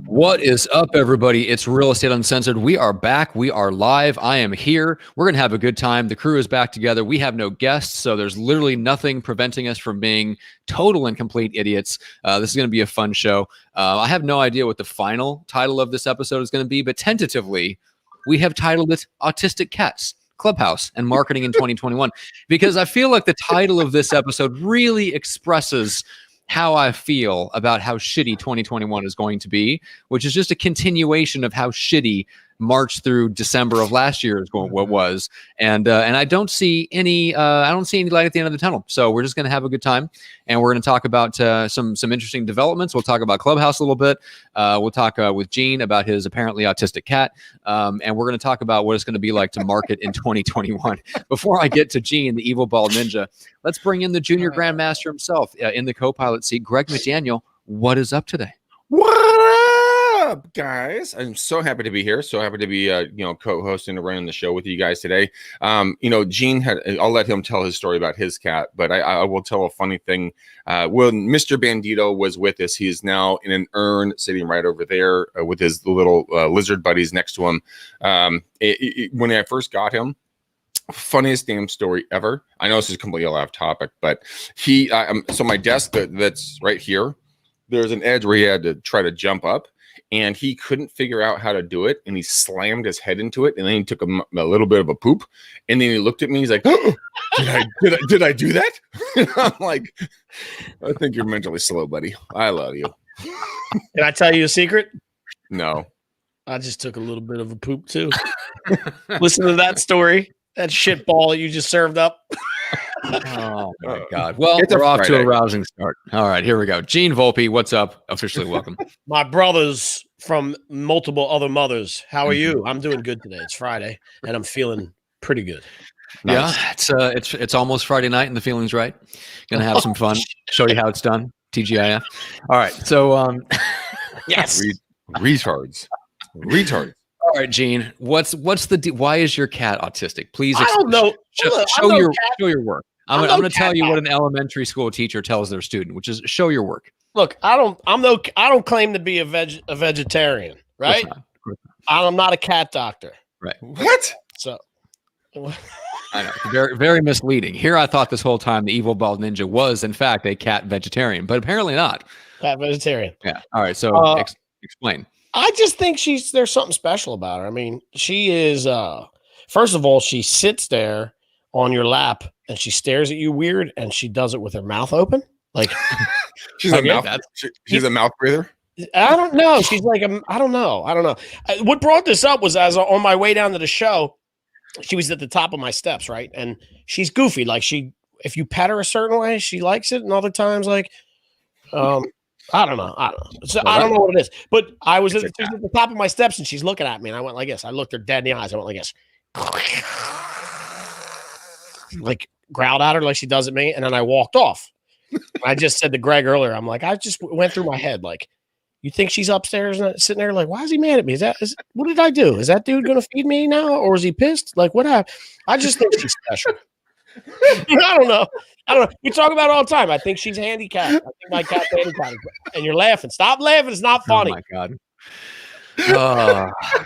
What is up, everybody? It's Real Estate Uncensored. We are back. We are live. I am here. We're going to have a good time. The crew is back together. We have no guests, so there's literally nothing preventing us from being total and complete idiots. This is going to be a fun show. I have no idea what the final title of this episode is going to be, but tentatively, we have titled it Autistic Cats, Clubhouse, and Marketing in 2021, because I feel like the title of this episode really expresses how I feel about how shitty 2021 is going to be, which is just a continuation of how shitty March through December of last year is going, what was, and I don't see any light at the end of the tunnel. So we're just going to have a good time, and we're going to talk about some interesting developments. We'll talk about Clubhouse a little bit. We'll talk with Gene about his apparently autistic cat, and we're going to talk about what it's going to be like to market in 2021. Before I get to Gene, the evil bald ninja, let's bring in the junior grandmaster himself in the co-pilot seat, Greg McDaniel. What is up today? What up, guys? I'm so happy to be here. So happy to be, co-hosting and running the show with you guys today. Gene I'll let him tell his story about his cat, but I will tell a funny thing. When Mr. Bandito was with us, he is now in an urn sitting right over there with his little lizard buddies next to him. When I first got him, funniest damn story ever. I know this is completely off topic, but so my desk that's right here, there's an edge where he had to try to jump up, and he couldn't figure out how to do it, and he slammed his head into it, and then he took a little bit of a poop, and then he looked at me, he's like, oh, did I do that? And I'm like, I think you're mentally slow, buddy. I love you. Can I tell you a secret? No. I just took a little bit of a poop too. Listen to that story. That shit ball you just served up. Oh my God. Well, we're off to a rousing start. All right, here we go. Gene Volpe, what's up? Officially welcome. My brothers from multiple other mothers. How are you? I'm doing good today. It's Friday and I'm feeling pretty good. Nice. Yeah, it's almost Friday night and the feeling's right. Gonna have some fun. Show you how it's done. TGIF. All right. So yes. Retards. All right, Gene. Why is your cat autistic? Please I don't know. Show your work. I'm going to tell you what an elementary school teacher tells their student, which is show your work. Look, I don't claim to be a vegetarian, right? Of course not. I'm not a cat doctor. Right. What? So I know. Very, very misleading. Here I thought this whole time the evil bald ninja was in fact a cat vegetarian, but apparently not. Cat vegetarian. Yeah. All right. So explain. I just think there's something special about her. I mean, she is, first of all, she sits there on your lap and she stares at you weird, and she does it with her mouth open. Like she's a mouth breather. I don't know. She's like, I don't know. What brought this up was as on my way down to the show, she was at the top of my steps, right? And she's goofy. Like if you pet her a certain way, she likes it. And other times, like, I don't know. So I don't know what it is, but I was at the top of my steps and she's looking at me and I went like this. I looked her dead in the eyes. I went like this, like growled at her like she does at me. And then I walked off. I just said to Greg earlier, I'm like, I just went through my head. Like, you think she's upstairs and sitting there? Like, why is he mad at me? What did I do? Is that dude going to feed me now? Or is he pissed? Like, what happened? I just think she's special. I don't know. We talk about it all the time. I think she's handicapped. I think my cat's handicapped. And you're laughing. Stop laughing. It's not funny. Oh my God.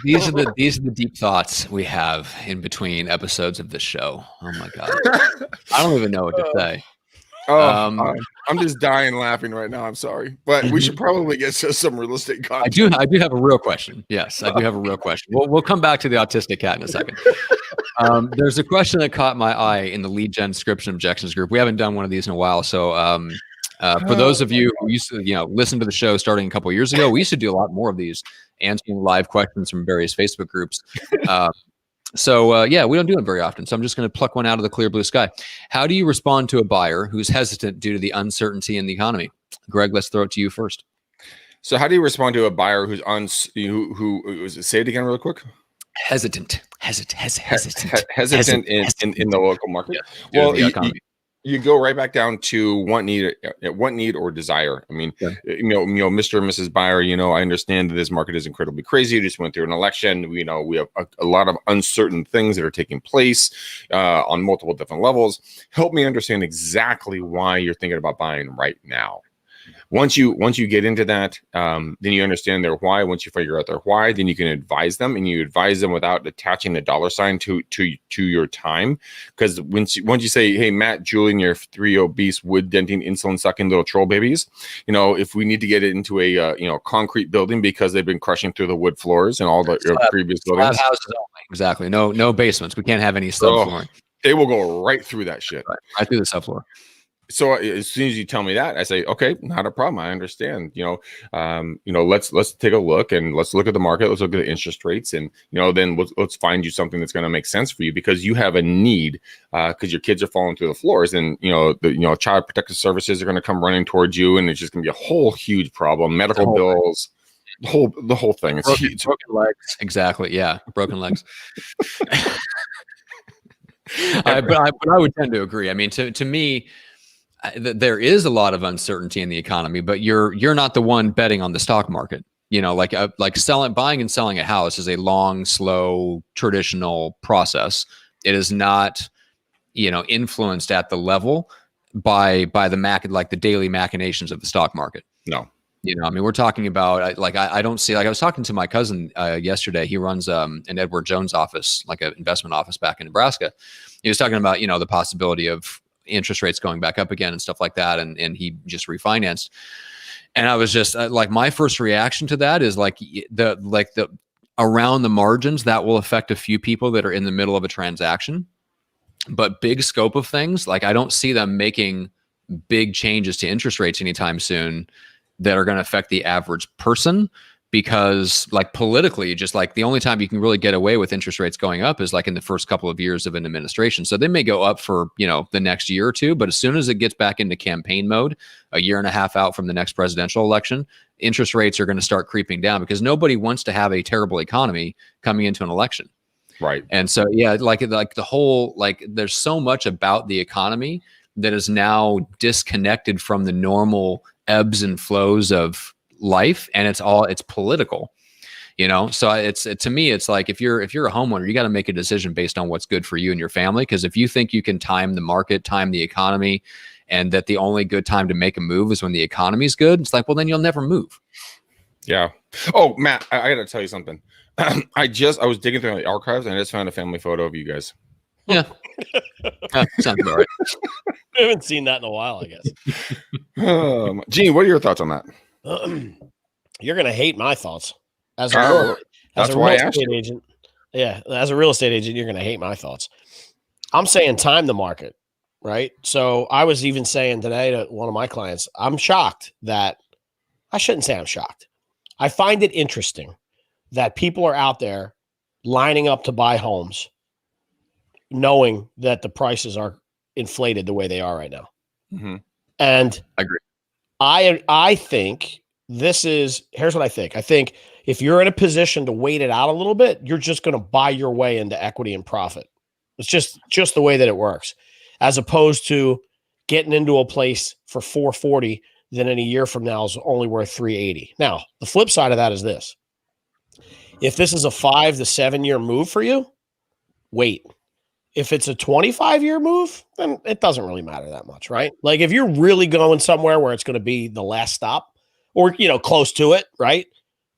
These are the deep thoughts we have in between episodes of this show. Oh my God. I don't even know what to say. I'm just dying laughing right now. I'm sorry, but we should probably get to some real estate content. I do have a real question. Yes, I do have a real question. We'll come back to the autistic cat in a second. There's a question that caught my eye in the lead gen description objections group. We haven't done one of these in a while, so for those of you who used to listen to the show starting a couple of years ago, we used to do a lot more of these, answering live questions from various Facebook groups. So we don't do it very often. So I'm just going to pluck one out of the clear blue sky. How do you respond to a buyer who's hesitant due to the uncertainty in the economy? Greg, let's throw it to you first. So how do you respond to a buyer who's who say it again real quick? Hesitant in the local market. Yeah, well, you go right back down to what need or desire. I mean, Mr. and Mrs. Buyer, I understand that this market is incredibly crazy. You just went through an election. We have a lot of uncertain things that are taking place on multiple different levels. Help me understand exactly why you're thinking about buying right now. Once you get into that, then you understand their why. Once you figure out their why, then you can advise them, and you advise them without attaching the dollar sign to your time. Because once you say, hey, Matt, Julian, you're 3 obese, wood denting, insulin sucking little troll babies, if we need to get it into a concrete building because they've been crushing through the wood floors and all the previous buildings, houses only. Exactly. No basements. We can't have any subflooring. They will go right through that shit. Right through the subfloor. So as soon as you tell me that, I say, okay, not a problem. I understand. Let's take a look, and let's look at the market. Let's look at the interest rates, and then let's find you something that's going to make sense for you, because you have a need, because your kids are falling through the floors, and the child protective services are going to come running towards you, and it's just going to be a whole huge problem. Medical bills, the whole thing. It's huge. Broken legs. Exactly. Yeah, broken legs. But I would tend to agree. I mean, to me, there is a lot of uncertainty in the economy, but you're not the one betting on the stock market. Buying and selling a house is a long, slow, traditional process. It is not, influenced at the level by the daily machinations of the stock market. No. We're talking about I don't see, I was talking to my cousin yesterday. He runs an Edward Jones office, like an investment office back in Nebraska. He was talking about the possibility of interest rates going back up again and stuff like that, and he just refinanced. And I was just my first reaction to that is the around the margins, that will affect a few people that are in the middle of a transaction, but big scope of things, I don't see them making big changes to interest rates anytime soon that are going to affect the average person, because politically, just the only time you can really get away with interest rates going up is in the first couple of years of an administration. So they may go up for, the next year or two, but as soon as it gets back into campaign mode, a year and a half out from the next presidential election, interest rates are going to start creeping down, because nobody wants to have a terrible economy coming into an election. Right. And so, yeah, the whole, there's so much about the economy that is now disconnected from the normal ebbs and flows of life, and it's political, so to me, it's if you're a homeowner, you got to make a decision based on what's good for you and your family. Because if you think you can time the market, time the economy, and that the only good time to make a move is when the economy's good, it's well, then you'll never move. Yeah. Oh, Matt, I gotta tell you something. I was digging through the archives, and I just found a family photo of you guys. Yeah. Sounds about right. I haven't seen that in a while, I guess. Gene, what are your thoughts on that? You're going to hate my thoughts as a real estate agent. Yeah, as a real estate agent, you're going to hate my thoughts. I'm saying time the market, right? So I was even saying today to one of my clients, I'm shocked that I shouldn't say I'm shocked. I find it interesting that people are out there lining up to buy homes, knowing that the prices are inflated the way they are right now. Mm-hmm. And I agree. I think here's what I think. I think if you're in a position to wait it out a little bit, you're just going to buy your way into equity and profit. It's just the way that it works, as opposed to getting into a place for 440 that in a year from now is only worth 380. Now, the flip side of that is this. If this is a 5 to 7 year move for you, wait. If it's a 25-year move, then it doesn't really matter that much, right? If you're really going somewhere where it's going to be the last stop, or close to it, right?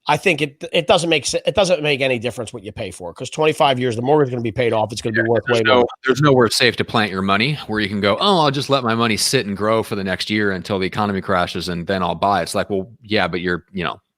I think it doesn't make any difference what you pay for, because 25 years, the mortgage is going to be paid off. It's going to be worth way more. There's nowhere safe to plant your money where you can go, oh, I'll just let my money sit and grow for the next year until the economy crashes, and then I'll buy. It's well, yeah, but you're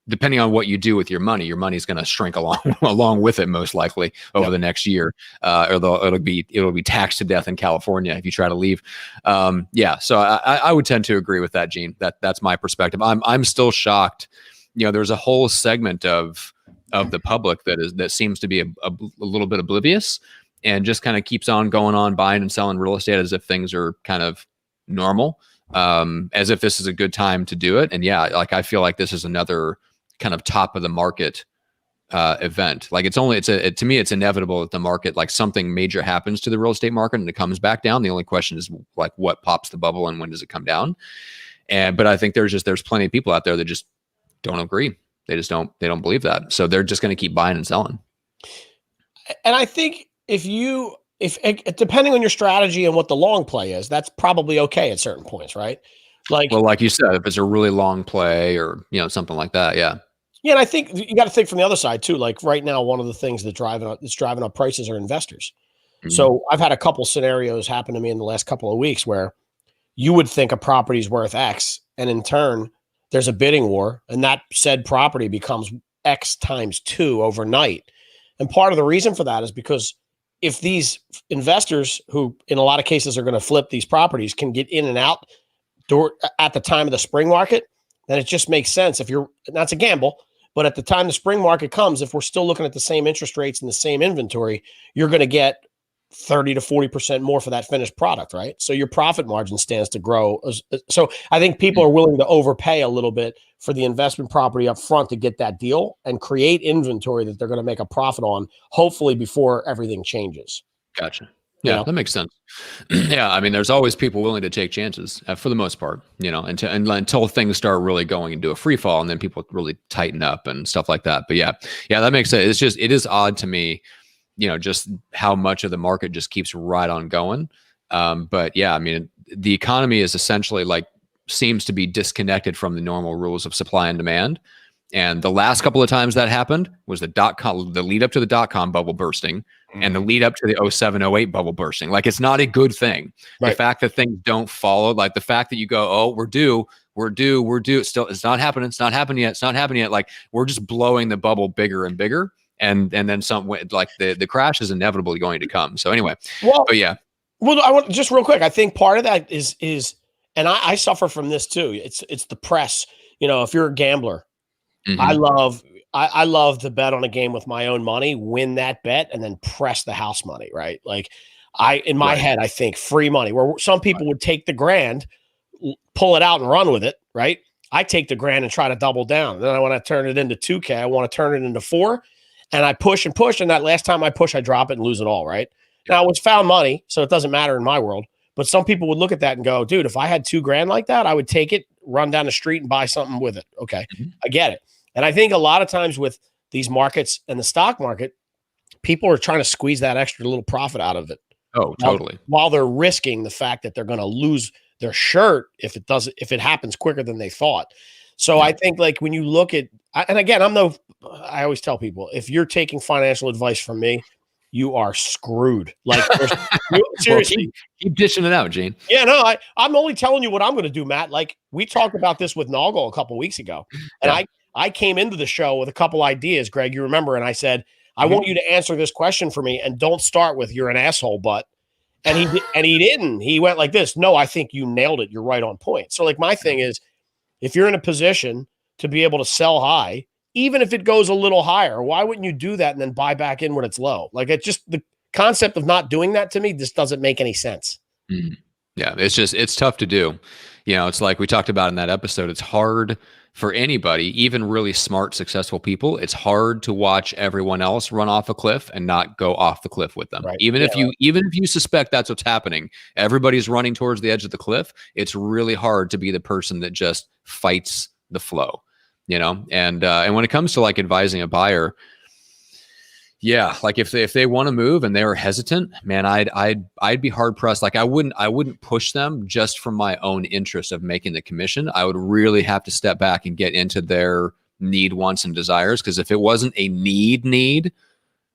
depending on what you do with your money's going to shrink along with it, most likely over the next year. It'll be taxed to death in California if you try to leave. So I would tend to agree with that, Gene. That's my perspective. I'm still shocked. There's a whole segment of the public that seems to be a little bit oblivious and just kind of keeps on going on buying and selling real estate as if things are kind of normal, as if this is a good time to do it. And yeah, I feel like this is another kind of top of the market event. To me, it's inevitable that the market, something major happens to the real estate market and it comes back down. The only question is what pops the bubble and when does it come down? But I think there's plenty of people out there that just don't agree. They don't believe that. So they're just going to keep buying and selling. And I think if depending on your strategy and what the long play is, that's probably okay at certain points, right? Like, well, like you said, if it's a really long play or, something like that. Yeah. yeah, and I think you got to think from the other side too. Like right now, one of the things that's driving up prices are investors. Mhm. So I've had a couple scenarios happen to me in the last couple of weeks where you would think a property's worth X, and in turn, there's a bidding war, and that said property becomes X times 2 overnight. And part of the reason for that is because if these investors, who in a lot of cases are going to flip these properties, can get in and out at the time of the spring market, then it just makes sense. If you're, that's a gamble, but at the time the spring market comes, if we're still looking at the same interest rates and the same inventory, you're going to get 30 to 40% more for that finished product, right? So your profit margin stands to grow. So I think people are willing to overpay a little bit for the investment property up front to get that deal and create inventory that they're going to make a profit on, hopefully before everything changes. Gotcha. Yeah, that makes sense. Yeah, I mean, there's always people willing to take chances for the most part, until things start really going into a free fall, and then people really tighten up and stuff like that. But yeah, that makes sense. It is odd to me, just how much of the market just keeps right on going. But yeah, I mean, the economy is essentially seems to be disconnected from the normal rules of supply and demand. And the last couple of times that happened was the lead up to the dot-com bubble bursting, and the lead up to the 07-08 bubble bursting. Like, it's not a good thing. Right. The fact that things don't follow, like the fact that you go, oh, we're due. Still, it's not happening. It's not happening yet. Like, we're just blowing the bubble bigger and bigger. And then some, like the crash is inevitably going to come. So anyway, but yeah. Well, I want just real quick. I think part of that is, and I suffer from this too. It's the press. If you're a gambler, mm-hmm. I love to bet on a game with my own money, win that bet, and then press the house money, right? Like in my head, I think free money, where some people would take the grand, pull it out and run with it, right? I take the grand and try to double down. Then I want to turn it into 2K. I want to turn it into 4, and I push and push. And that last time I push, I drop it and lose it all, right? Now it's found money, so it doesn't matter in my world. But some people would look at that and go, dude, if I had 2 grand like that, I would take it, run down the street and buy something with it. Okay, mm-hmm. I get it. And I think a lot of times with these markets and the stock market, people are trying to squeeze that extra little profit out of it. Oh, totally. While they're risking the fact that they're going to lose their shirt if it happens quicker than they thought. So I think, like, when you look at, and again, I always tell people, if you're taking financial advice from me, you are screwed. Like, seriously, keep dishing it out, Gene. Yeah, no, I'm only telling you what I'm going to do, Matt. Like, we talked about this with Noggle a couple weeks ago, and I came into the show with a couple ideas, Greg, you remember, and I said, I want you to answer this question for me, and don't start with "you're an asshole," but, and he didn't. He went like this: "No, I think you nailed it. You're right on point." So, like, my thing is, if you're in a position to be able to sell high, even if it goes a little higher, why wouldn't you do that and then buy back in when it's low? Like, it's just the concept of not doing that to me just doesn't make any sense. Mm-hmm. Yeah, it's tough to do. It's like we talked about in that episode. It's hard for anybody, even really smart, successful people. It's hard to watch everyone else run off a cliff and not go off the cliff with them. Right. Even if you suspect that's what's happening, everybody's running towards the edge of the cliff. It's really hard to be the person that just fights the flow, And when it comes to like advising a buyer, yeah, like if they want to move and they're hesitant, man, I'd be hard pressed. Like I wouldn't push them just from my own interest of making the commission. I would really have to step back and get into their need, wants, and desires. Because if it wasn't a need,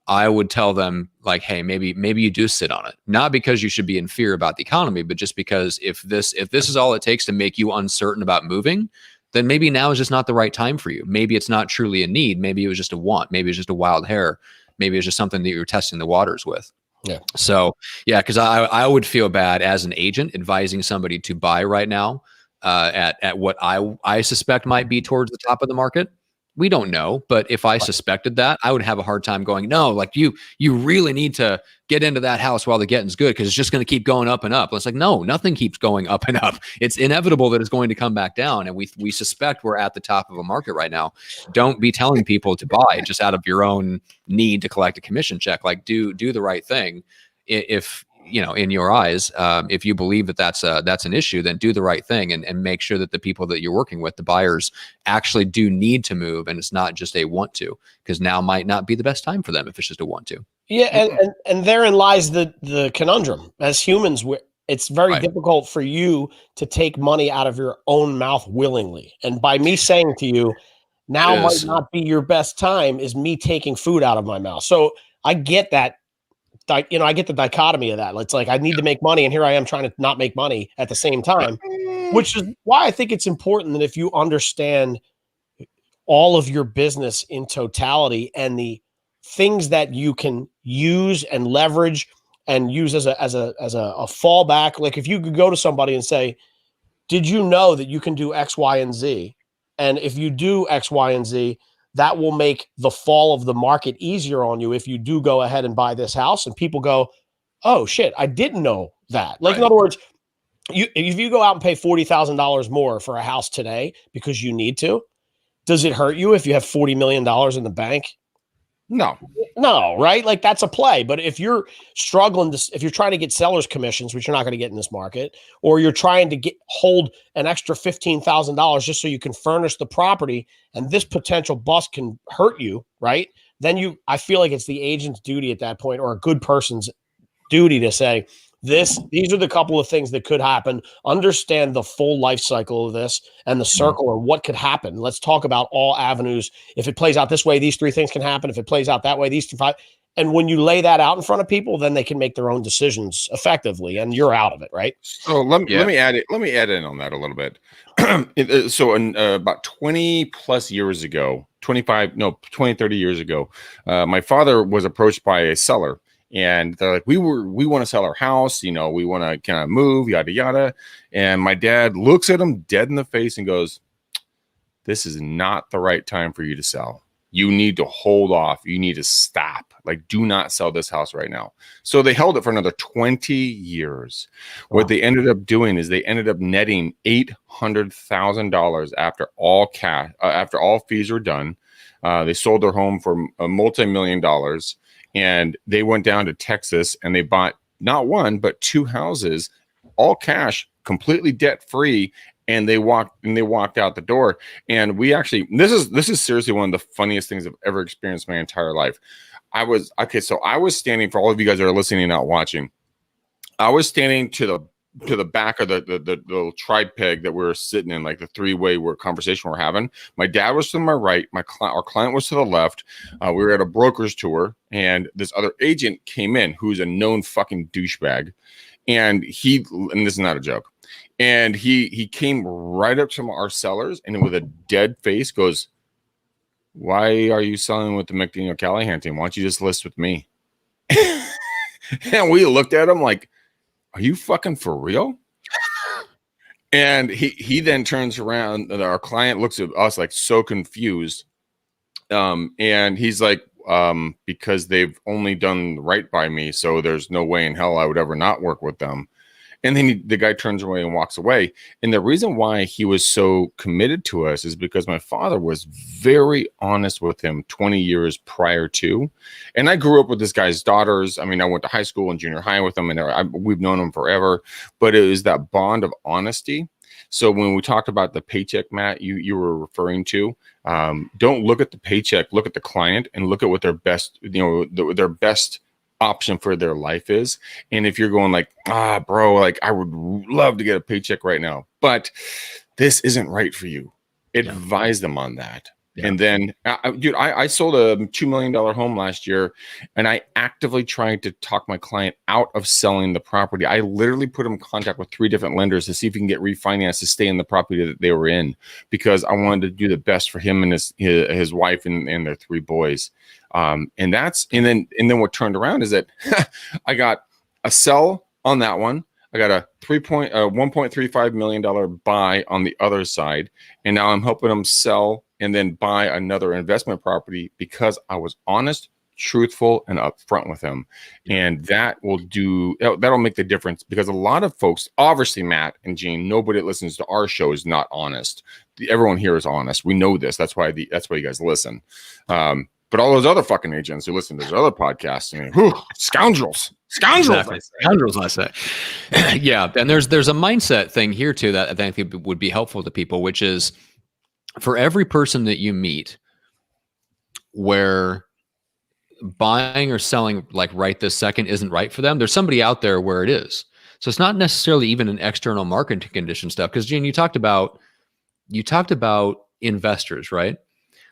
I would tell them like, hey, maybe you do sit on it. Not because you should be in fear about the economy, but just because if this is all it takes to make you uncertain about moving, then maybe now is just not the right time for you. Maybe it's not truly a need. Maybe it was just a want. Maybe it's just a wild hair. Maybe it's just something that you're testing the waters with. Yeah. So yeah, because I would feel bad as an agent advising somebody to buy right now at what I suspect might be towards the top of the market. We don't know, but if I suspected that, I would have a hard time going, no, like you really need to get into that house while the getting's good because it's just going to keep going up and up. It's like, no, nothing keeps going up and up. It's inevitable that it's going to come back down. And we suspect we're at the top of a market right now. Don't be telling people to buy just out of your own need to collect a commission check. Like do the right thing. If in your eyes, if you believe that that's an issue, then do the right thing and make sure that the people that you're working with, the buyers, actually do need to move, and it's not just a want to, because now might not be the best time for them if it's just a want to. Yeah, and therein lies the conundrum. As humans, It's very Right. difficult for you to take money out of your own mouth willingly. And by me saying to you, now It might is. not be your best time, is me taking food out of my mouth. So I get that. I get the dichotomy of that. It's like I need to make money, and here I am trying to not make money at the same time, which is why I think it's important that if you understand all of your business in totality and the things that you can use and leverage and use as a fallback. Like if you could go to somebody and say, did you know that you can do X, Y, and Z? And if you do X, Y, and Z, that will make the fall of the market easier on you if you do go ahead and buy this house. And people go, oh shit, I didn't know that. Like in Right. other words, if you go out and pay $40,000 more for a house today because you need to, does it hurt you if you have $40 million in the bank? No. No, right? Like that's a play. But if you're struggling if you're trying to get sellers commissions, which you're not going to get in this market, or you're trying to hold an extra $15,000 just so you can furnish the property, and this potential bust can hurt you, right? Then I feel like it's the agent's duty at that point, or a good person's duty, to say, these are the couple of things that could happen. Understand the full life cycle of this and the circle and what could happen. Let's talk about all avenues. If it plays out this way, these 3 things can happen. If it plays out that way, these 5. And when you lay that out in front of people, then they can make their own decisions effectively, and you're out of it, right? So let me add it. Let me add in on that a little bit. So in about 20 plus years ago, 20, 30 years ago, my father was approached by a seller. And they're like, we want to sell our house, we want to kind of move, yada, yada. And my dad looks at him dead in the face and goes, this is not the right time for you to sell. You need to hold off. You need to stop. Like, do not sell this house right now. So they held it for another 20 years. Wow. What they ended up doing is they ended up netting $800,000 after all cash, after all fees were done. They sold their home for a $multi-million. And they went down to Texas and they bought not 1, but 2 houses, all cash, completely debt free. And they walked out the door. And we actually, this is seriously one of the funniest things I've ever experienced my entire life. I was standing, for all of you guys that are listening and not watching, I was standing to the back of the little tripod that we were sitting in, like the 3-way conversation we're having. My dad was to my right. Our client was to the left. We were at a broker's tour, and this other agent came in who's a known fucking douchebag. And this is not a joke. And he came right up to our sellers and with a dead face goes, why are you selling with the McDaniel Callahan team? Why don't you just list with me? And we looked at him like, are you fucking for real? And he then turns around, and our client looks at us like so confused. And he's like, because they've only done right by me, so there's no way in hell I would ever not work with them. And then the guy turns away and walks away. And the reason why he was so committed to us is because my father was very honest with him 20 years prior to. And I grew up with this guy's daughters. I mean, I went to high school and junior high with them, and we've known him forever. But it was that bond of honesty. So when we talked about the paycheck, Matt, you were referring to, don't look at the paycheck, look at the client, and look at what their best, their best option for their life is. And if you're going like, bro, like I would love to get a paycheck right now, but this isn't right for you, advise them on that. Yeah. And then, dude, I sold a $2 million home last year, and I actively tried to talk my client out of selling the property. I literally put him in contact with 3 different lenders to see if he can get refinanced to stay in the property that they were in, because I wanted to do the best for him and his wife and their 3 boys. And then what turned around is that I got a sell on that one. I got a $1.35 million buy on the other side. And now I'm helping them sell and then buy another investment property because I was honest, truthful, and upfront with him. And that'll make the difference, because a lot of folks, obviously Matt and Gene, nobody that listens to our show is not honest. Everyone here is honest. We know this. That's why you guys listen. But all those other fucking agents who listen to those other podcasts, I mean, scoundrels. Exactly. Scoundrels, I say. Yeah. And there's a mindset thing here too that I think would be helpful to people, which is, for every person that you meet where buying or selling like right this second isn't right for them, there's somebody out there where it is. So it's not necessarily even an external marketing condition stuff. Because Gene, you talked about investors, right?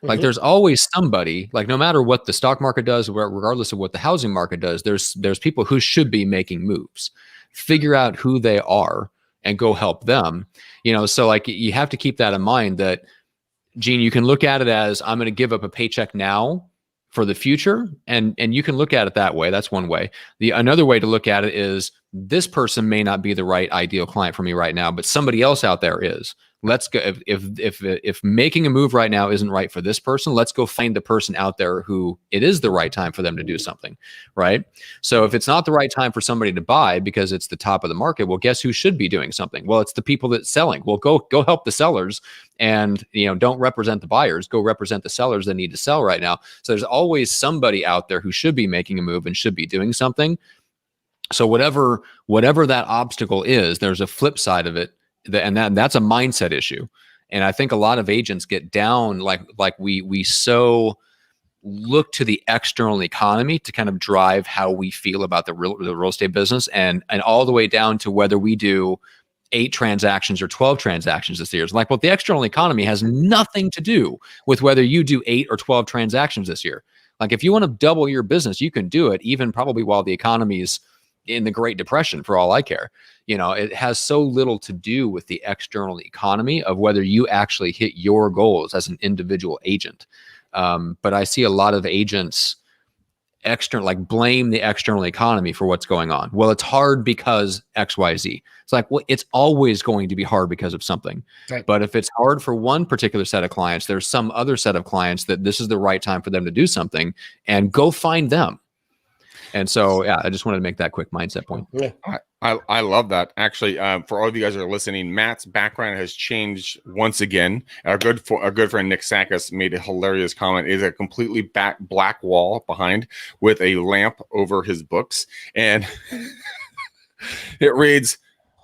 Like there's always somebody, like no matter what the stock market does, regardless of what the housing market does, there's people who should be making moves. Figure out who they are and go help them. So like you have to keep that in mind that, Gene, you can look at it as I'm going to give up a paycheck now for the future, and you can look at it that way. That's one way. Another way to look at it is this person may not be the right ideal client for me right now, but somebody else out there is. Let's go. If making a move right now isn't right for this person, let's go find the person out there who it is the right time for them to do something, right? So if it's not the right time for somebody to buy because it's the top of the market, well, guess who should be doing something? Well, it's the people that's selling. Well, go help the sellers, and don't represent the buyers. Go represent the sellers that need to sell right now. So there's always somebody out there who should be making a move and should be doing something. So whatever that obstacle is, there's a flip side of it. And that's a mindset issue. And I think a lot of agents get down like we so look to the external economy to kind of drive how we feel about the real estate business, and all the way down to whether we do 8 transactions or 12 transactions this year. It's like, well, the external economy has nothing to do with whether you do 8 or 12 transactions this year. Like if you want to double your business, you can do it even probably while the economy's in the Great Depression, for all I care. It has so little to do with the external economy of whether you actually hit your goals as an individual agent. But I see a lot of agents blame the external economy for what's going on. Well, it's hard because XYZ. It's like, well, it's always going to be hard because of something. Right. But if it's hard for one particular set of clients, there's some other set of clients that this is the right time for them to do something, and go find them. And so, yeah, I just wanted to make that quick mindset point. Yeah. I love that. Actually, for all of you guys that are listening, Matt's background has changed once again. Our good friend Nick Sakis made a hilarious comment. It is a completely black wall behind with a lamp over his books. And it reads,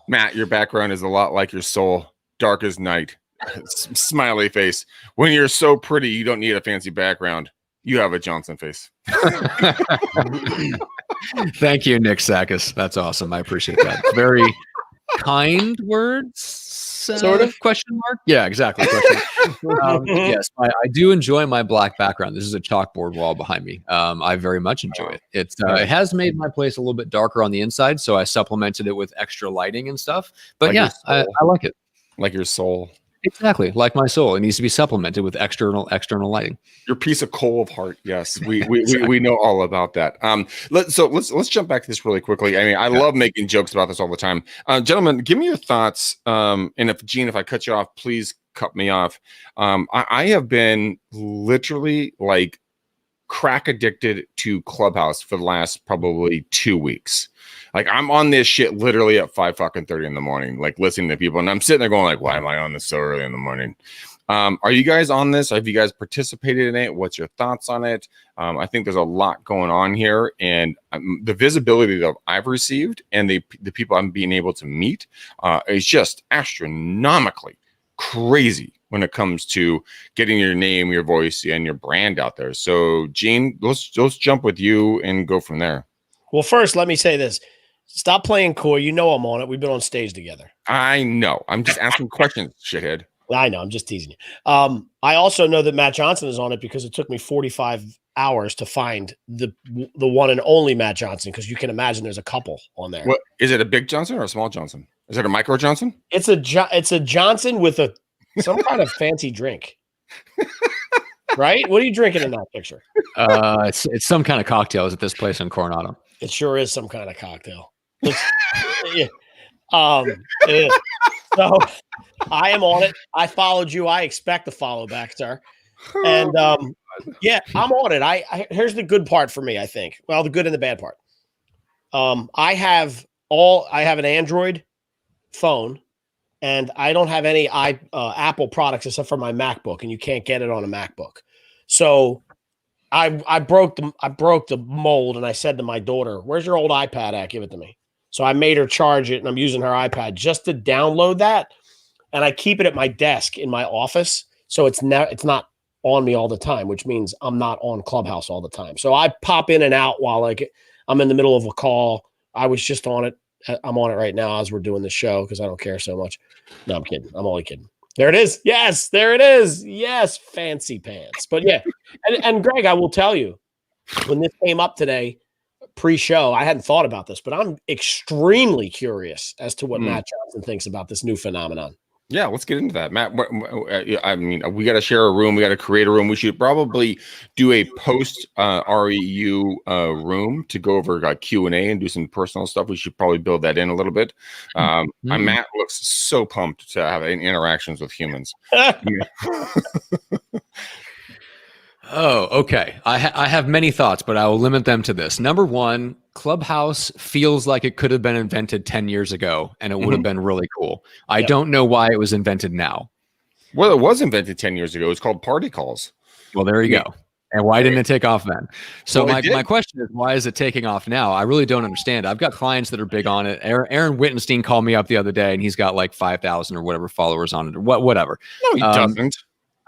Matt, your background is a lot like your soul, dark as night. Smiley face. When you're so pretty, you don't need a fancy background. You have a Johnson face. Thank you, Nick Sakis. That's awesome. I appreciate that. Very kind words. Sort of question mark. Yeah, exactly. Yes, I do enjoy my black background. This is a chalkboard wall behind me. I very much enjoy it. It has made my place a little bit darker on the inside, so I supplemented it with extra lighting and stuff. But like I like it. Like your soul. Exactly, like my soul. It needs to be supplemented with external lighting. Your piece of coal of heart. Yes, we know all about that. Let's jump back to this really quickly. I mean, I love making jokes about this all the time. Gentlemen, give me your thoughts. And if Gene, if I cut you off, please cut me off. I have been literally like crack addicted to Clubhouse for the last probably 2 weeks. Like I'm on this shit literally at 5:30 in the morning, like listening to people, and I'm sitting there going like, why am I on this so early in the morning? Are you guys on this? Have you guys participated in it? What's your thoughts on it? I think there's a lot going on here, and the visibility that I've received and the people I'm being able to meet is just astronomically crazy when it comes to getting your name, your voice, and your brand out there. So, Gene, let's jump with you and go from there. Well, first, let me say this. Stop playing coy. You know I'm on it. We've been on stage together. I know. I'm just asking questions, shithead. I know. I'm just teasing you. I also know that Matt Johnson is on it because it took me 45 hours to find the one and only Matt Johnson, because you can imagine there's a couple on there. What is it, a big Johnson or a small Johnson? Is it a micro Johnson? It's a Johnson with some kind of fancy drink. Right? What are you drinking in that picture? It's some kind of cocktails at this place in Coronado. It sure is some kind of cocktail. Yeah. It is. So I am on it. I followed you. I expect to follow back, sir. And yeah, I'm on it. Here's the good part for me, I think. Well, the good and the bad part. I have an Android phone, and I don't have any Apple products except for my MacBook, and you can't get it on a MacBook. So I broke the mold, and I said to my daughter, "Where's your old iPad at? Give it to me." So I made her charge it, and I'm using her iPad just to download that. And I keep it at my desk in my office, so it's not on me all the time, which means I'm not on Clubhouse all the time. So I pop in and out while I'm in the middle of a call. I was just on it, I'm on it right now as we're doing the show because I don't care so much. No, I'm kidding. I'm only kidding. There it is. Yes, there it is. Yes, fancy pants. But yeah, and Greg, I will tell you, when this came up today, pre-show, I hadn't thought about this, but I'm extremely curious as to what Matt Johnson thinks about this new phenomenon. Yeah, let's get into that, Matt. I mean, we got to share a room. We got to create a room. We should probably do a post REU room to go over Q&A and do some personal stuff. We should probably build that in a little bit. Matt looks so pumped to have interactions with humans. Oh, okay. I have many thoughts, but I will limit them to this. Number one, Clubhouse feels like it could have been invented 10 years ago, and it would have been really cool. I don't know why it was invented now. Well, it was invented 10 years ago. It's called Party Calls. Well, there you go. And why didn't it take off then? So my question is, why is it taking off now? I really don't understand. I've got clients that are big on it. Aaron Wittenstein called me up the other day, and he's got like 5,000 or whatever followers on it, or whatever. No, he doesn't.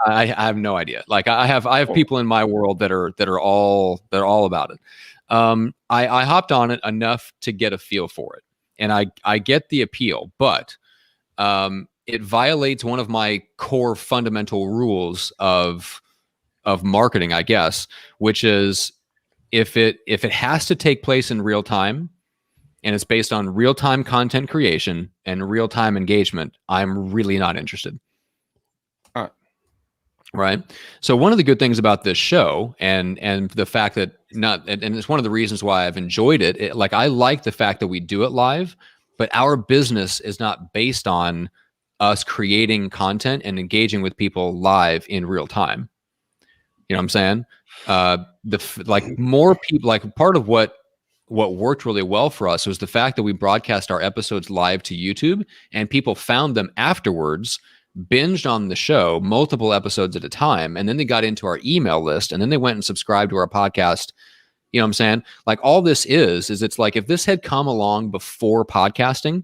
I have no idea. Like I have people in my world that are all about it. I hopped on it enough to get a feel for it, and I get the appeal, but it violates one of my core fundamental rules of marketing, I guess, which is if it has to take place in real time and it's based on real time content creation and real time engagement, I'm really not interested. Right. So one of the good things about this show and the fact that and it's one of the reasons why I've enjoyed it. Like I like the fact that we do it live, but our business is not based on us creating content and engaging with people live in real time. You know what I'm saying? Like more people, like part of what worked really well for us was the fact that we broadcast our episodes live to YouTube and people found them afterwards, binged on the show multiple episodes at a time, and then they got into our email list, and then they went and subscribed to our podcast. You know what I'm saying? Like all this is it's like if this had come along before podcasting,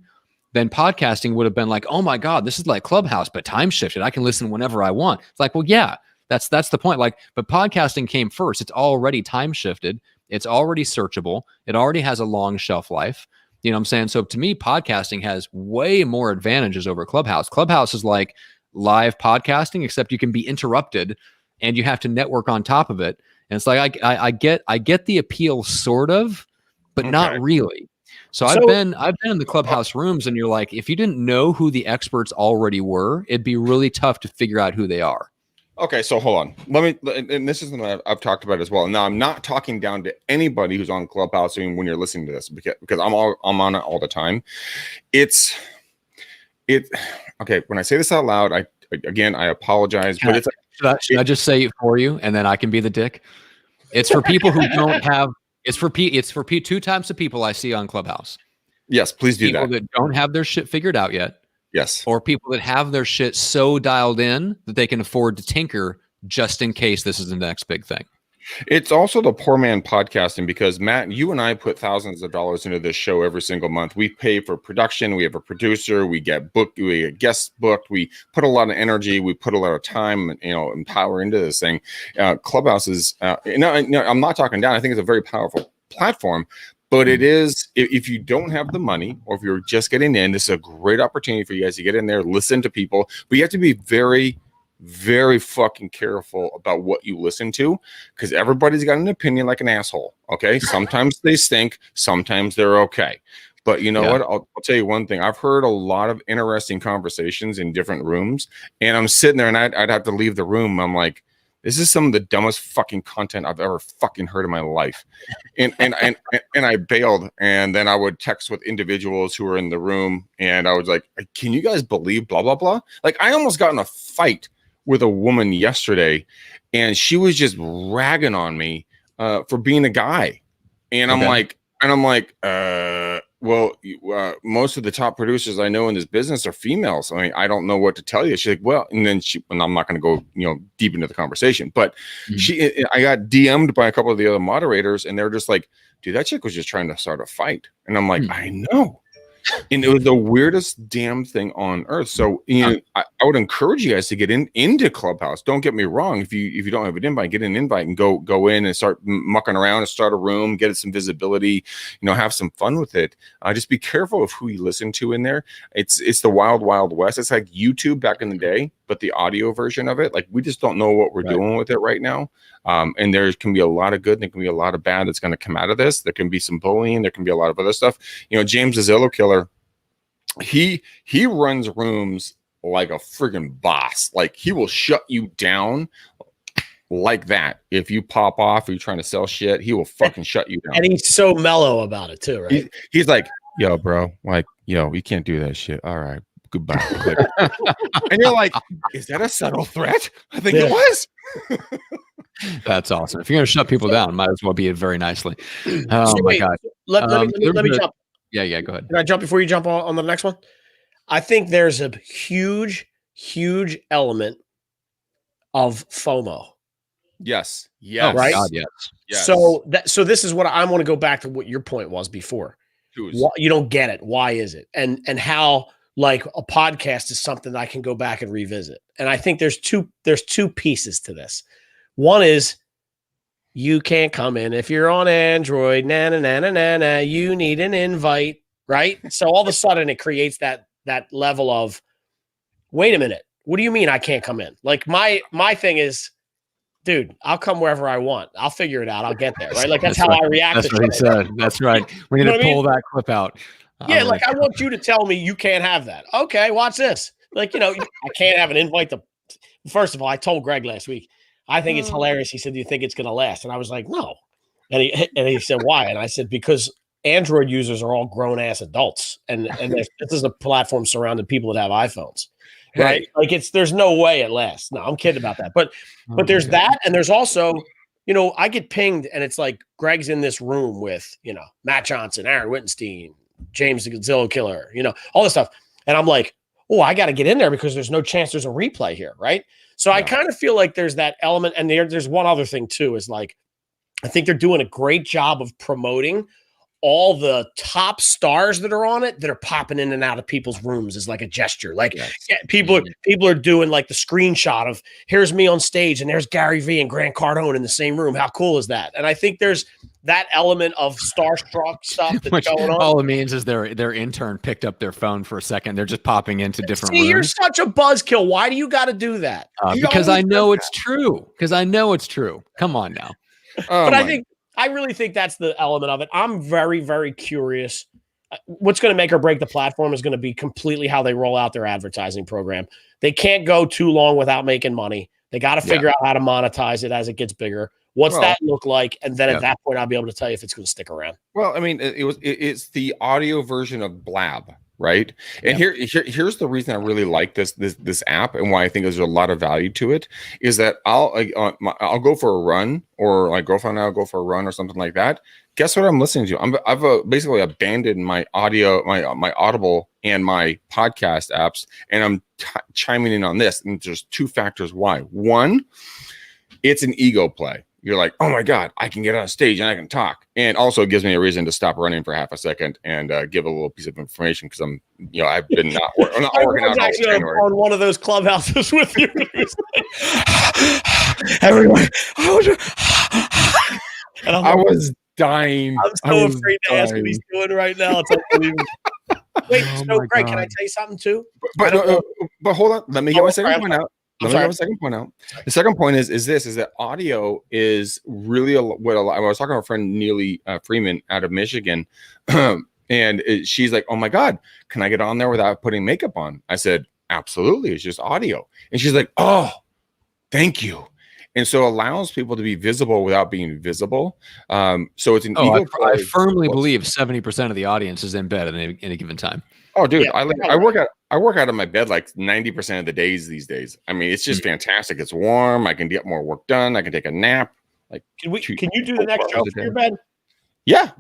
then podcasting would have been like, oh my God, this is like Clubhouse, but time shifted. I can listen whenever I want. It's like, well, yeah, that's the point. Like, but podcasting came first. It's already time shifted. It's already searchable. It already has a long shelf life. You know what I'm saying? So to me, podcasting has way more advantages over Clubhouse. Clubhouse is like live podcasting, except you can be interrupted and you have to network on top of it. And it's like, I get the appeal sort of, but not really. So I've been in the Clubhouse rooms, and you're like, if you didn't know who the experts already were, it'd be really tough to figure out who they are. Okay, so hold on. And this is something I've talked about as well. Now, I'm not talking down to anybody who's on Clubhouse when you're listening to this, because I'm on it all the time. Okay. When I say this out loud, I apologize, but it's. Should I just say it for you, and then I can be the dick? It's for people who don't have. It's for two types of people I see on Clubhouse. Yes, please do that. People that don't have their shit figured out yet. Yes. Or people that have their shit so dialed in that they can afford to tinker just in case this is the next big thing. It's also the poor man podcasting, because Matt, you and I put thousands of dollars into this show every single month. We pay for production. We have a producer. We get booked. We get guests booked. We put a lot of energy. We put a lot of time, and power into this thing. Clubhouse is, no, I'm not talking down. I think it's a very powerful platform. But it is, if you don't have the money, or if you're just getting in, this is a great opportunity for you guys to get in there, listen to people. But you have to be very, very fucking careful about what you listen to, because everybody's got an opinion like an asshole. Okay. Sometimes they stink. Sometimes they're okay. But you know what? I'll tell you one thing. I've heard a lot of interesting conversations in different rooms, and I'm sitting there and I'd have to leave the room. I'm like, this is some of the dumbest fucking content I've ever fucking heard in my life. And I bailed, and then I would text with individuals who were in the room, and I was like, can you guys believe blah, blah, blah? Like, I almost got in a fight with a woman yesterday, and she was just ragging on me for being a guy. And I'm like, well, most of the top producers I know in this business are females. I mean, I don't know what to tell you. She's like, well, and I'm not going to go, deep into the conversation, but I got DM'd by a couple of the other moderators, and they're just like, dude, that chick was just trying to start a fight. And I'm like, I know. And it was the weirdest damn thing on earth. So I would encourage you guys to get into Clubhouse. Don't get me wrong. If you don't have an invite, get an invite and go in and start mucking around and start a room, get it some visibility, have some fun with it. Just be careful of who you listen to in there. It's the wild, wild west. It's like YouTube back in the day, but the audio version of it. Like, we just don't know what we're doing with it right now. And there can be a lot of good and there can be a lot of bad that's going to come out of this. There can be some bullying. There can be a lot of other stuff. James the Zillow Killer, he runs rooms like a friggin' boss. Like, he will shut you down like that. If you pop off or you're trying to sell shit, he will fucking shut you down. And he's so mellow about it too, right? He's like, yo, bro, like, yo, you can't do that shit. All right, goodbye. And you're like, is that a subtle threat? I think it was. That's awesome. If you're going to shut people down, might as well be it very nicely. Oh, So my wait, God. Let me jump. Yeah, go ahead. Can I jump before you jump on the next one? I think there's a huge, huge element of FOMO. Yes. Oh, right? God, yes. So this is what I want to go back to what your point was before. You don't get it. Why is it? And how, like, a podcast is something that I can go back and revisit. And I think there's two pieces to this. One is, you can't come in if you're on Android. You need an invite, right? So all of a sudden it creates that level of, wait a minute, what do you mean I can't come in? Like, my thing is, dude, I'll come wherever I want. I'll figure it out. I'll get there, right? Like, that's how I react. That's what he said. That's right. We need to pull that clip out. Yeah, like, I want you to tell me you can't have that. Okay, watch this. Like, I can't have an invite to. First of all, I told Greg last week, I think it's hilarious. He said, "Do you think it's going to last?" And I was like, "No." And he said, "Why?" And I said, "Because Android users are all grown ass adults, and this is a platform surrounding people that have iPhones, right? Hey. Like, there's no way it lasts." No, I'm kidding about that. But there's that, and there's also, I get pinged, and it's like, Greg's in this room with Matt Johnson, Aaron Wittenstein, James the Zillow Killer, all this stuff, and I'm like, oh, I got to get in there because there's no chance there's a replay here, right? So I kind of feel like there's that element, and there's one other thing too, is like, I think they're doing a great job of promoting all the top stars that are on it that are popping in and out of people's rooms as like a gesture. Like, people are doing like the screenshot of, here's me on stage and there's Gary Vee and Grant Cardone in the same room. How cool is that? And I think there's that element of starstruck stuff that's going on. All it means is their intern picked up their phone for a second. They're just popping into different rooms. You're such a buzzkill. Why do you got to do that? Because I know it's true. Come on now. But I really think that's the element of it. I'm very, very curious. What's going to make or break the platform is going to be completely how they roll out their advertising program. They can't go too long without making money. They got to figure out how to monetize it as it gets bigger. What's that look like? And then at that point, I'll be able to tell you if it's going to stick around. Well, I mean, it's the audio version of Blab, right? And here's the reason I really like this app and why I think there's a lot of value to it is that I'll go for a run, or like girlfriend and I'll go for a run or something like that. Guess what I'm listening to? I've basically abandoned my audio, my Audible and my podcast apps, and I'm chiming in on this. And there's two factors why. One, it's an ego play. You're like, oh my God, I can get on stage and I can talk. And also it gives me a reason to stop running for half a second and give a little piece of information because I've been I'm not working out on one of those clubhouses with you. Everyone, I was dying. I'm so afraid to ask what he's doing right now. It's unbelievable. Wait, so Greg, can I tell you something too? But hold on. Let me get my second point out. The second point is that audio is really what I was talking to a friend, Neely Freeman out of Michigan. And she's like, oh my God, can I get on there without putting makeup on? I said, absolutely. It's just audio. And she's like, oh, thank you. And so it allows people to be visible without being visible. So it's an ego play. I firmly believe 70% of the audience is in bed at any given time. Oh, dude, I work out of my bed like 90% of the days these days. I mean, it's just fantastic. It's warm. I can get more work done. I can take a nap. Like, can you do the next show from your bed? Yeah,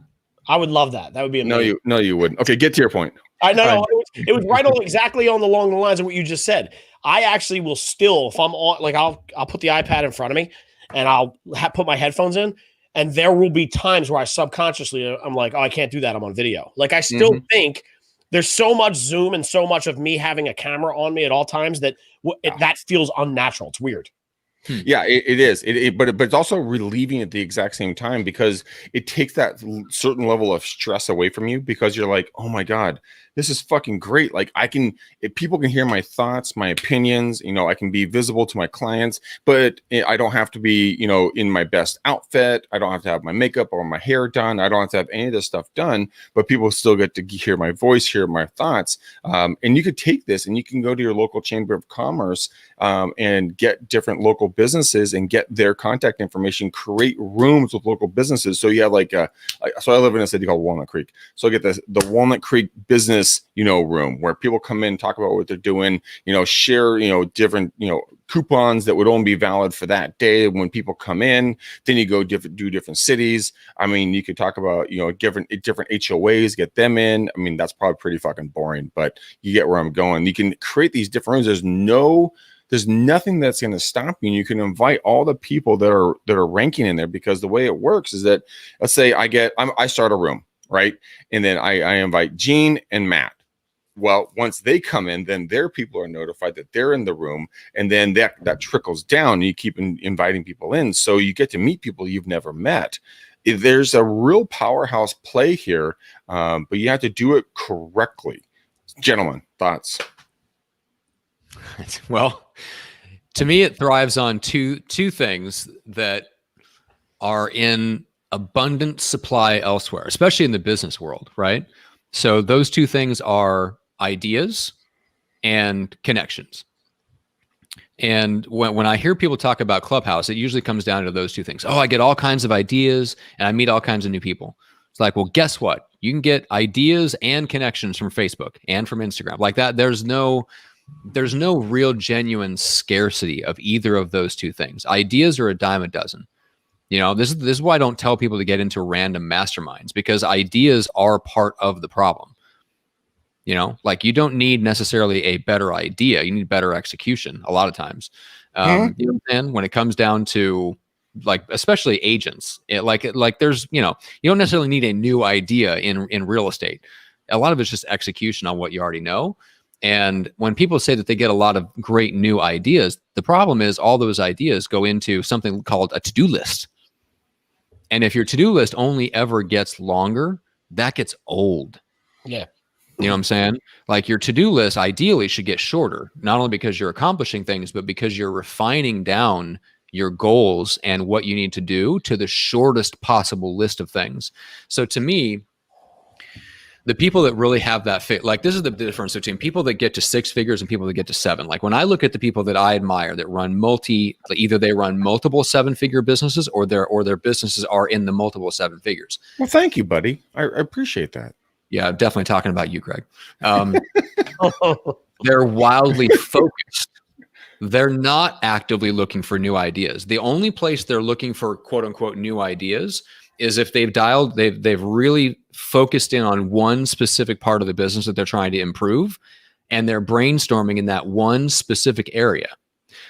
I would love that. That would be amazing. No, you wouldn't. Okay, get to your point. I know it was right on exactly along the lines of what you just said. I actually will still, if I'm on, like I'll put the iPad in front of me and I'll put my headphones in, and there will be times where I subconsciously I'm like, oh, I can't do that. I'm on video. Like I still think there's so much Zoom and so much of me having a camera on me at all times that that feels unnatural. It's weird. Yeah, it is. But it's also relieving at the exact same time, because it takes that certain level of stress away from you, because you're like, oh my God, this is fucking great. Like if people can hear my thoughts, my opinions, I can be visible to my clients, but I don't have to be, in my best outfit. I don't have to have my makeup or my hair done. I don't have to have any of this stuff done, but people still get to hear my voice, hear my thoughts. And you could take this and you can go to your local chamber of commerce and get different local businesses and get their contact information, create rooms with local businesses. So you have so I live in a city called Walnut Creek. So I get the Walnut Creek business, room where people come in, talk about what they're doing, share, different, coupons that would only be valid for that day when people come in. Then you go do different cities. I mean, you could talk about, different HOAs, get them in. I mean, that's probably pretty fucking boring, but you get where I'm going. You can create these different rooms. There's nothing that's going to stop you. And you can invite all the people that are ranking in there, because the way it works is that, let's say I start a room, right? And then I invite Gene and Matt. Well, once they come in, then their people are notified that they're in the room. And then that trickles down. And you keep inviting people in. So you get to meet people you've never met. There's a real powerhouse play here, but you have to do it correctly. Gentlemen, thoughts? Well, to me, it thrives on two things that are in abundant supply elsewhere, especially in the business world, right? So those two things are ideas and connections. And when I hear people talk about Clubhouse, it usually comes down to those two things. Oh, I get all kinds of ideas and I meet all kinds of new people. It's like, well, guess what? You can get ideas and connections from Facebook and from Instagram. Like that, there's no real genuine scarcity of either of those two things. Ideas are a dime a dozen. This is why I don't tell people to get into random masterminds, because ideas are part of the problem. Like you don't need necessarily a better idea. You need better execution a lot of times. You know what I'm saying? When it comes down to especially agents, there's, you don't necessarily need a new idea in real estate. A lot of it's just execution on what you already know. And when people say that they get a lot of great new ideas, the problem is all those ideas go into something called a to-do list. And if your to-do list only ever gets longer, that gets old. Yeah. You know what I'm saying? Like your to-do list ideally should get shorter, not only because you're accomplishing things, but because you're refining down your goals and what you need to do to the shortest possible list of things. So to me, the people that really have that fit, this is the difference between people that get to 6 figures and people that get to 7. Like when I look at the people that I admire that run either they run multiple 7-figure businesses or their businesses are in the multiple 7 figures. Well, thank you, buddy. I appreciate that. Yeah, I'm definitely talking about you, Greg. They're wildly focused. They're not actively looking for new ideas. The only place they're looking for quote unquote new ideas is if they've really focused in on one specific part of the business that they're trying to improve, and they're brainstorming in that one specific area.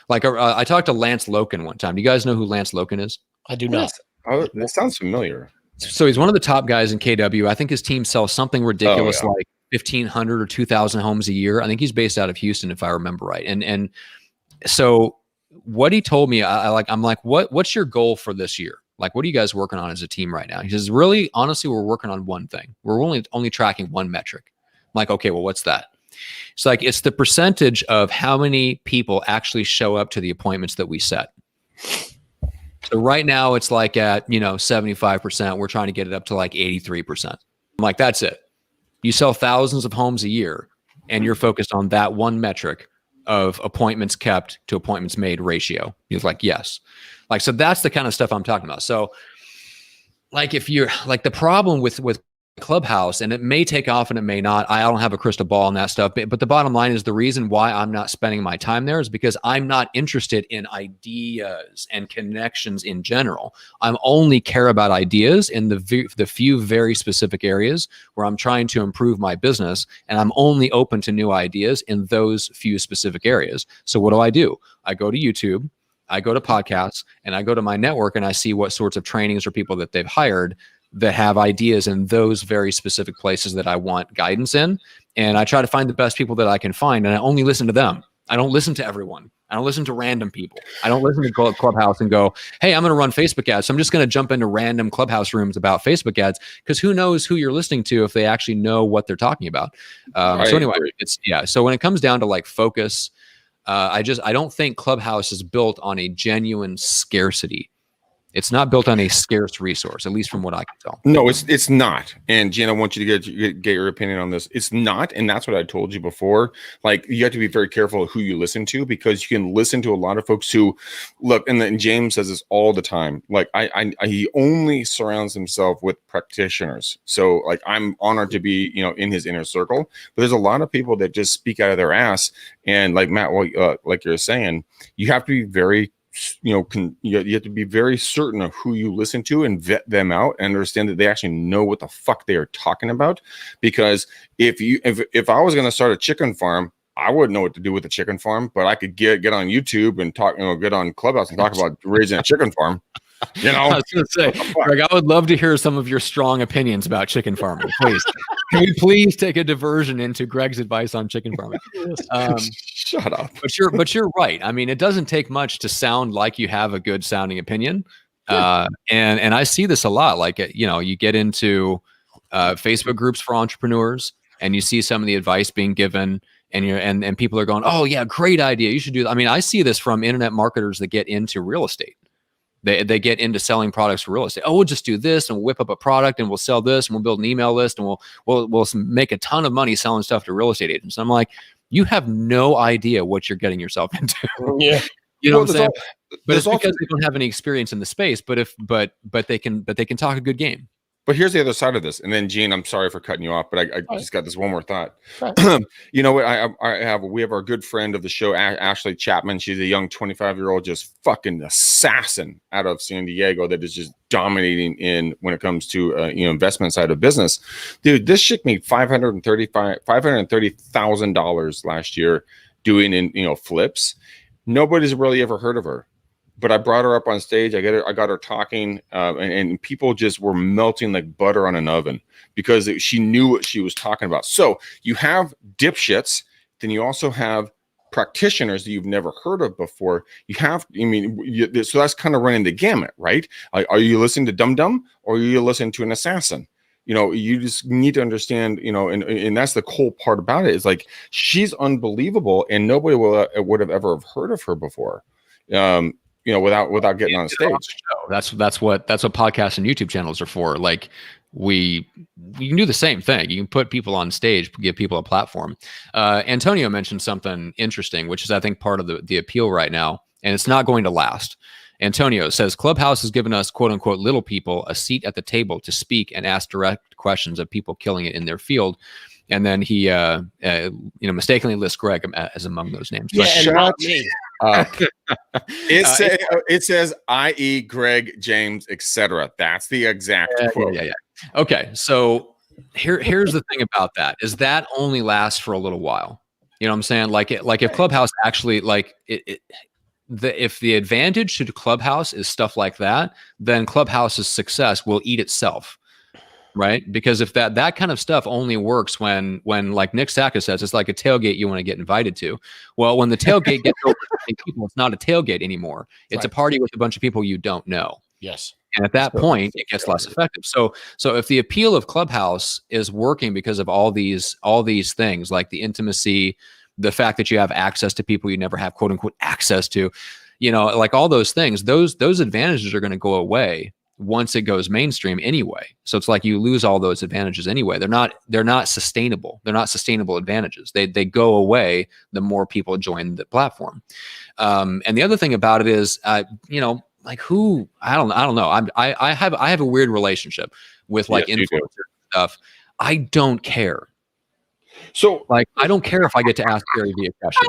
Like I talked to Lance Loken one time. Do you guys know who Lance Loken is? I do not. Oh, that sounds familiar. So he's one of the top guys in KW. I think his team sells something ridiculous like 1,500 or 2,000 homes a year. I think he's based out of Houston, if I remember right. And so what he told me, I'm like, what's your goal for this year? Like, what are you guys working on as a team right now? He says, really, honestly, we're working on one thing. We're only tracking one metric. I'm like, okay, well, what's that? It's like, it's the percentage of how many people actually show up to the appointments that we set. So right now it's like at, 75%. We're trying to get it up to like 83%. I'm like, that's it. You sell thousands of homes a year and you're focused on that one metric of appointments kept to appointments made ratio. He was like, yes. Like, so that's the kind of stuff I'm talking about. So like, if you're like, the problem with Clubhouse, and it may take off and it may not, I don't have a crystal ball on that stuff, but the bottom line is the reason why I'm not spending my time there is because I'm not interested in ideas and connections in general. I'm only care about ideas in the few very specific areas where I'm trying to improve my business, and I'm only open to new ideas in those few specific areas. So what do? I go to YouTube, I go to podcasts, and I go to my network and I see what sorts of trainings or people that they've hired that have ideas in those very specific places that I want guidance in. And I try to find the best people that I can find, and I only listen to them. I don't listen to everyone. I don't listen to random people. I don't listen to Clubhouse and go, hey, I'm going to run Facebook ads. So I'm just going to jump into random Clubhouse rooms about Facebook ads, because who knows who you're listening to if they actually know what they're talking about. So anyway, so when it comes down to like focus, I don't think Clubhouse is built on a genuine scarcity. It's not built on a scarce resource, at least from what I can tell. No, it's not. And Jen, I want you to get your opinion on this. It's not, and that's what I told you before. Like, you have to be very careful of who you listen to, because you can listen to a lot of folks who look. And then James says this all the time. Like, he only surrounds himself with practitioners. So, like, I'm honored to be, in his inner circle. But there's a lot of people that just speak out of their ass. And like Matt, like you're saying, you have to be very. You have to be very certain of who you listen to and vet them out and understand that they actually know what the fuck they are talking about. Because if I was going to start a chicken farm, I wouldn't know what to do with a chicken farm, but I could get on YouTube and talk, get on Clubhouse and talk about raising a chicken farm. I was going to say, Greg, I would love to hear some of your strong opinions about chicken farming. Please, can we please take a diversion into Greg's advice on chicken farming? Shut up. But you're right. I mean, it doesn't take much to sound like you have a good sounding opinion. And I see this a lot. Like, you get into Facebook groups for entrepreneurs, and you see some of the advice being given, and people are going, oh yeah, great idea, you should do that. I mean, I see this from internet marketers that get into real estate. They get into selling products for real estate. Oh, we'll just do this and we'll whip up a product and we'll sell this and we'll build an email list and we'll make a ton of money selling stuff to real estate agents. I'm like, you have no idea what you're getting yourself into. Yeah. You know what I'm saying? But it's because they don't have any experience in the space. But they can talk a good game. But here's the other side of this. And then, Gene, I'm sorry for cutting you off, but I just got this one more thought. Right. You know what? We have our good friend of the show, Ashley Chapman. She's a young 25-year-old, just fucking assassin out of San Diego that is just dominating when it comes to investment side of business. Dude, this chick made $530,000 last year doing flips. Nobody's really ever heard of her. But I brought her up on stage. I got her talking, and people just were melting like butter on an oven because she knew what she was talking about. So you have dipshits, then you also have practitioners that you've never heard of before. So that's kind of running the gamut, right? Are you listening to Dum Dum or are you listening to an assassin? You just need to understand, and that's the cool part about it is like she's unbelievable, and nobody would have ever heard of her before. Without getting on stage. That's what podcasts and YouTube channels are for. Like you can do the same thing. You can put people on stage, give people a platform. Antonio mentioned something interesting, which is I think part of the appeal right now, and it's not going to last. Antonio says Clubhouse has given us quote unquote little people a seat at the table to speak and ask direct questions of people killing it in their field. And then he mistakenly lists Greg as among those names. Yeah, and not me. It says i.e. Greg, James, etc. That's the exact quote. Yeah. Okay, so here's the thing about that is that only lasts for a little while. You know what I'm saying? Like if Clubhouse actually if the advantage to Clubhouse is stuff like that, then Clubhouse's success will eat itself. Right? Because if that kind of stuff only works when like Nick Sacca says, it's like a tailgate you want to get invited to. Well, when the tailgate gets over 20 people, it's not a tailgate anymore. It's a party with a bunch of people you don't know. Yes. And at that point, it gets less effective. So if the appeal of Clubhouse is working because of all these things, like the intimacy, the fact that you have access to people you never have quote unquote access to, like all those things, those advantages are going to go away once it goes mainstream anyway. So it's like you lose all those advantages anyway. They're not sustainable. They're not sustainable advantages. They go away the more people join the platform. And the other thing about it is, like who, I don't know. I have a weird relationship with like influencer stuff. I don't care. So like, I don't care if I get to ask Gary Vee a question.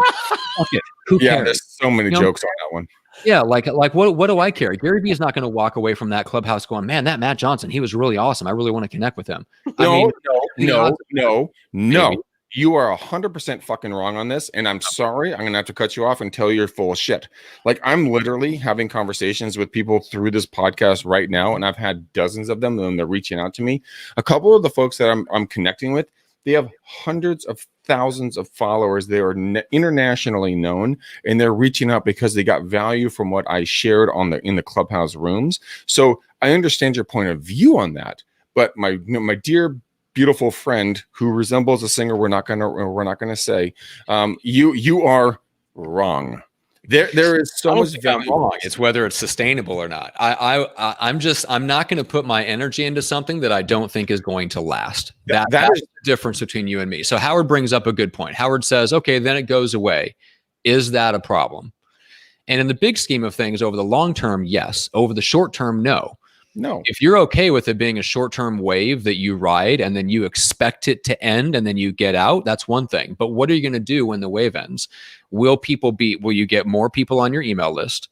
Fuck it. Who cares? There's so many jokes on that one. Yeah, like what do I care? Gary Vee is not going to walk away from that Clubhouse going, man, that Matt Johnson, he was really awesome. I really want to connect with him. No. You are 100% fucking wrong on this, and I'm sorry. I'm gonna have to cut you off and tell you you're full of shit. Like, I'm literally having conversations with people through this podcast right now, and I've had dozens of them, and they're reaching out to me. A couple of the folks that I'm connecting with, they have hundreds of thousands of followers. They are internationally known, and they're reaching out because they got value from what I shared in the Clubhouse rooms. So I understand your point of view on that, but my dear beautiful friend who resembles a singer we're not gonna say, you are wrong. There is so much value. Wrong. It's whether it's sustainable or not. I'm not going to put my energy into something that I don't think is going to last. That's the difference between you and me. So Howard brings up a good point. Howard says, okay, then it goes away. Is that a problem? And in the big scheme of things, over the long term, yes. Over the short term, no. No. If you're okay with it being a short-term wave that you ride and then you expect it to end and then you get out, that's one thing. But what are you going to do when the wave ends? Will you get more people on your email list?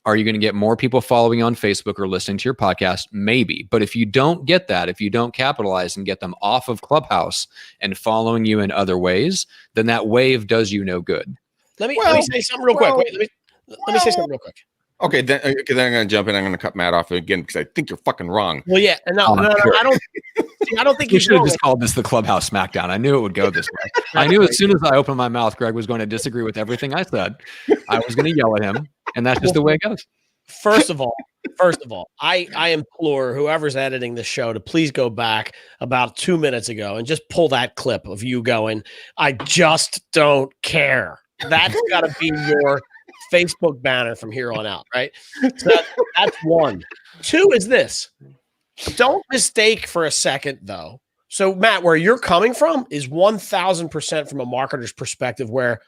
Are you going to get more people following on Facebook or listening to your podcast? Maybe. But if you don't get that, if you don't capitalize and get them off of Clubhouse and following you in other ways, then that wave does you no good. Let me say something real quick. Wait, let me say something real quick. Okay, then I'm going to jump in. I'm going to cut Matt off again because I think you're fucking wrong. Well, yeah, and no, I don't think you should have just called this the Clubhouse Smackdown. I knew it would go this way. I knew as soon as I opened my mouth, Greg was going to disagree with everything I said. I was going to yell at him, and that's just the way it goes. First of all, I implore whoever's editing the show to please go back about 2 minutes ago and just pull that clip of you going, "I just don't care." That's got to be your Facebook banner from here on out, right? So that's one. Two is this. Don't mistake for a second, though. So, Matt, where you're coming from is 1,000% from a marketer's perspective, where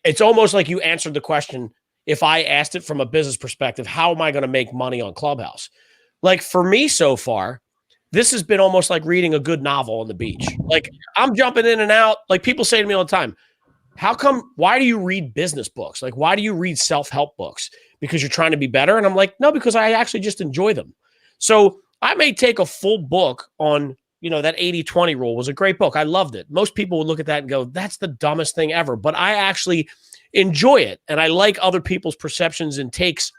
it's almost like you answered the question. If I asked it from a business perspective, how am I going to make money on Clubhouse? Like, for me so far, this has been almost like reading a good novel on the beach. Like, I'm jumping in and out. Like, people say to me all the time, why do you read business books? Like, why do you read self-help books? Because you're trying to be better? And I'm like, no, because I actually just enjoy them. So I may take a full book on, that 80-20 rule was a great book. I loved it. Most people would look at that and go, that's the dumbest thing ever. But I actually enjoy it. And I like other people's perceptions and takes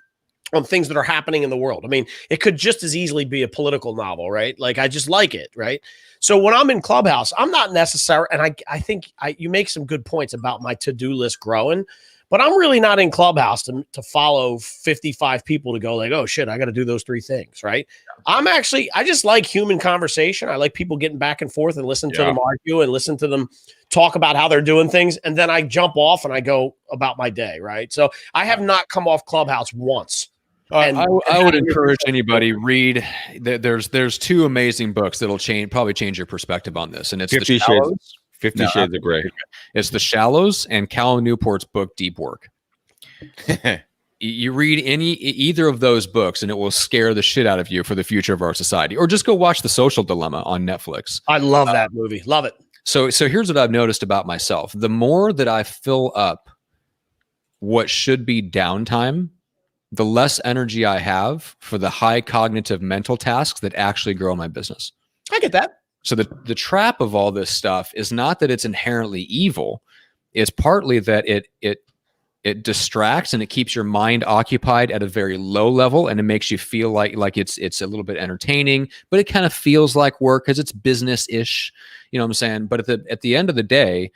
on things that are happening in the world. I mean, it could just as easily be a political novel, right? Like, I just like it, right? So when I'm in Clubhouse, I'm not necessarily, and I think you make some good points about my to-do list growing, but I'm really not in Clubhouse to follow 55 people to go like, oh shit, I got to do those 3 things, right? I just like human conversation. I like people getting back and forth and listen to them argue and listen to them talk about how they're doing things. And then I jump off and I go about my day, right? So I have not come off Clubhouse once. I would encourage anybody read. There's 2 amazing books that'll probably change your perspective on this, and it's 50 Shades of Grey. It's The Shallows and Cal Newport's book Deep Work. You read either of those books, and it will scare the shit out of you for the future of our society. Or just go watch The Social Dilemma on Netflix. I love that movie. Love it. So here's what I've noticed about myself: the more that I fill up what should be downtime, the less energy I have for the high cognitive mental tasks that actually grow my business. I get that. So the trap of all this stuff is not that it's inherently evil. It's partly that it distracts and it keeps your mind occupied at a very low level, and it makes you feel like it's a little bit entertaining, but it kind of feels like work because it's business-ish. You know what I'm saying? But at the end of the day,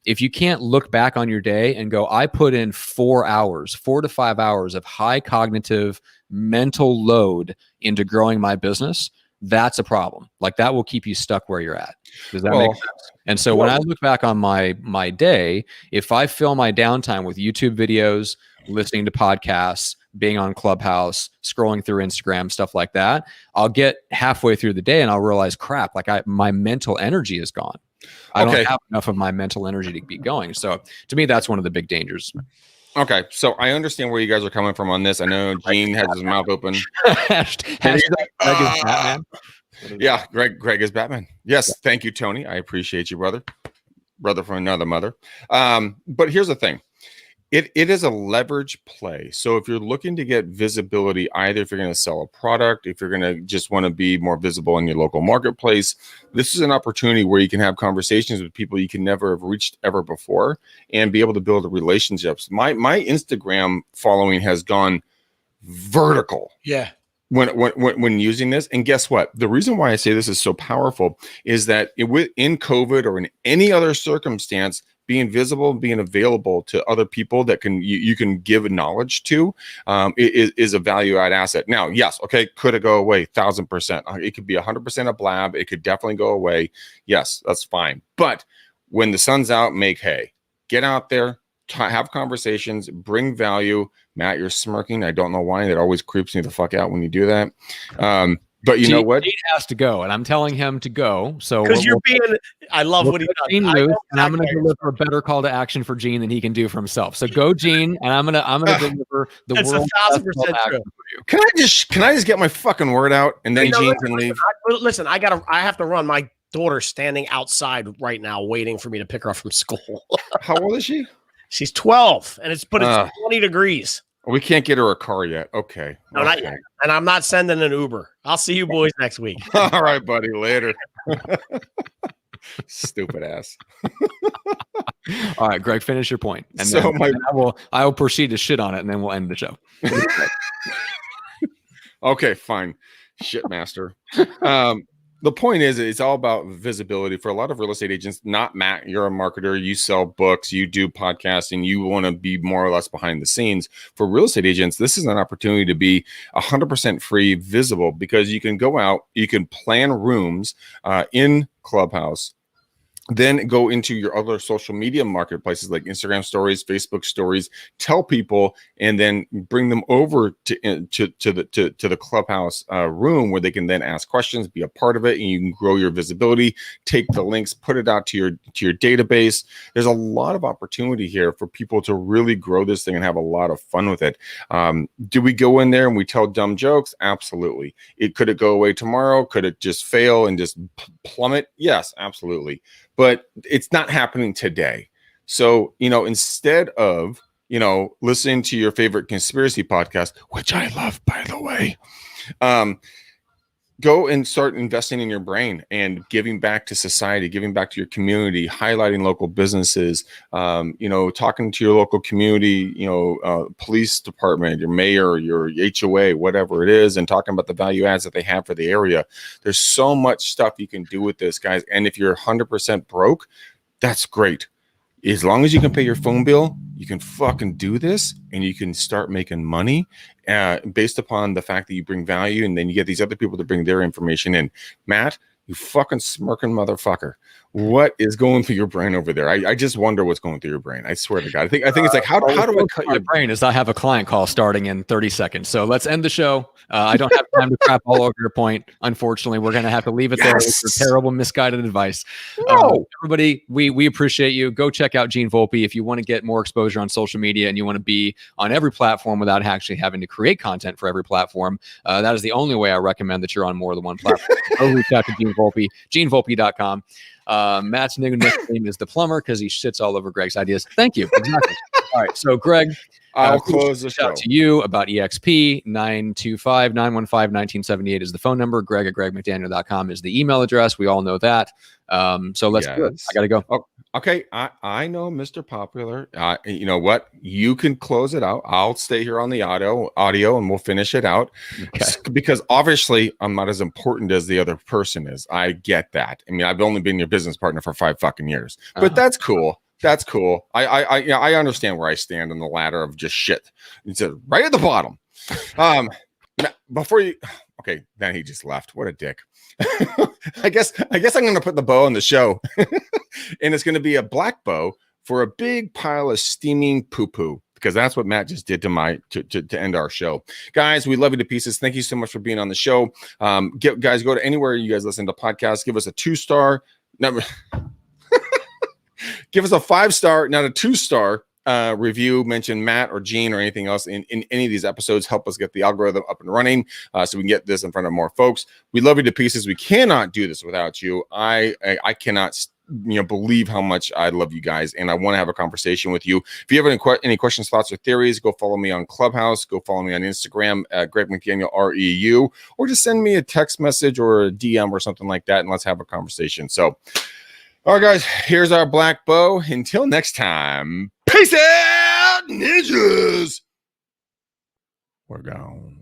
if you can't look back on your day and go, I put in 4 to 5 hours of high cognitive mental load into growing my business, that's a problem. Like, that will keep you stuck where you're at. Does that make sense? And so when I look back on my day, if I fill my downtime with YouTube videos, listening to podcasts, being on Clubhouse, scrolling through Instagram, stuff like that, I'll get halfway through the day and I'll realize, crap, like my mental energy is gone. I don't have enough of my mental energy to be going. So to me, that's one of the big dangers. Okay, so I understand where you guys are coming from on this. I know Gene has his mouth open. Hashtag Greg is Batman. Yeah, Greg is Batman. Yes, thank you, Tony. I appreciate you, brother from another mother. But here's the thing. It is a leverage play. So if you're looking to get visibility, either if you're going to sell a product, if you're going to just want to be more visible in your local marketplace, this is an opportunity where you can have conversations with people you can never have reached ever before and be able to build relationships. My Instagram following has gone vertical. Yeah. When using this. And guess what? The reason why I say this is so powerful is that in COVID or in any other circumstance, being visible, being available to other people that you can give knowledge to is a value add asset. Now, yes, okay, could it go away? 1,000%. It could be 100% a blab. It could definitely go away. Yes, that's fine. But when the sun's out, make hay. Get out there, have conversations, bring value. Matt, you're smirking. I don't know why. That always creeps me the fuck out when you do that. But you know what? Gene has to go, and I'm telling him to go. So because I love what he does. Gene loose, and I'm going to deliver a better call to action for Gene than he can do for himself. So go, Gene, and I'm gonna deliver the world's best call to action for you. Can I just get my fucking word out, and then Gene can leave? Listen, I have to run. My daughter's standing outside right now, waiting for me to pick her up from school. How old is she? She's 12, and it's 20 degrees. We can't get her a car yet. Okay. No, not yet. And I'm not sending an Uber. I'll see you boys next week. All right, buddy. Later. Stupid ass. All right, Greg, finish your point. And so then I will proceed to shit on it, and then we'll end the show. Okay, fine. Shit master. The point is, it's all about visibility for a lot of real estate agents. Not Matt, you're a marketer, you sell books, you do podcasting, you want to be more or less behind the scenes. For real estate agents, this is an opportunity to be 100% free, visible, because you can go out, you can plan rooms in Clubhouse, then go into your other social media marketplaces like Instagram stories, Facebook stories, tell people, and then bring them over to the Clubhouse room where they can then ask questions, be a part of it, and you can grow your visibility, take the links, put it out to your database. There's a lot of opportunity here for people to really grow this thing and have a lot of fun with it. Do we go in there and we tell dumb jokes? Absolutely. Could it go away tomorrow? Could it just fail and just plummet? Yes, absolutely. But it's not happening today. So, instead of, listening to your favorite conspiracy podcast, which I love, by the way, go and start investing in your brain and giving back to society, giving back to your community, highlighting local businesses, talking to your local community, police department, your mayor, your HOA, whatever it is, and talking about the value adds that they have for the area. There's so much stuff you can do with this, guys. And if you're 100% broke, that's great. As long as you can pay your phone bill, you can fucking do this, and you can start making money based upon the fact that you bring value, and then you get these other people to bring their information in. Matt, you fucking smirking motherfucker. What is going through your brain over there? I just wonder what's going through your brain. I swear to God. I think it's like, how do I cut your brain? Is I have a client call starting in 30 seconds. So let's end the show. I don't have time to crap all over your point. Unfortunately, we're going to have to leave it there with your terrible, misguided advice. No. Everybody, we appreciate you. Go check out Gene Volpe if you want to get more exposure on social media and you want to be on every platform without actually having to create content for every platform. That is the only way I recommend that you're on more than one platform. Go reach out to Gene Volpe, genevolpe.com. Matt's nickname is the plumber because he shits all over Greg's ideas. Thank you. Exactly. All right. So, Greg, I'll close the show. Shout to you about EXP. 925-915-1978 is the phone number. Greg at gregmcdaniel.com is the email address. We all know that. So let's do it. I got to go. Oh, okay. I know Mr. Popular. You know what? You can close it out. I'll stay here on the audio and we'll finish it out. Okay. Because obviously I'm not as important as the other person is. I get that. I mean, I've only been your business partner for 5 fucking years, but that's cool. That's cool. I understand where I stand on the ladder of just shit. It's right at the bottom. Before you, okay, then he just left. What a dick. I guess I'm going to put the bow on the show, and it's going to be a black bow for a big pile of steaming poo-poo, because that's what Matt just did to end our show. Guys, we love you to pieces. Thank you so much for being on the show. Guys, go to anywhere you guys listen to podcasts. Give us a 2-star number. Give us a 5-star, not a 2-star review. Mention Matt or Gene or anything else in any of these episodes. Help us get the algorithm up and running so we can get this in front of more folks. We love you to pieces. We cannot do this without you. I cannot believe how much I love you guys, and I want to have a conversation with you. If you have any questions, thoughts, or theories, go follow me on Clubhouse. Go follow me on Instagram at Greg McDaniel REU, or just send me a text message or a DM or something like that, and let's have a conversation. So, all right, guys, here's our black bow. Until next time, peace out, ninjas. We're gone.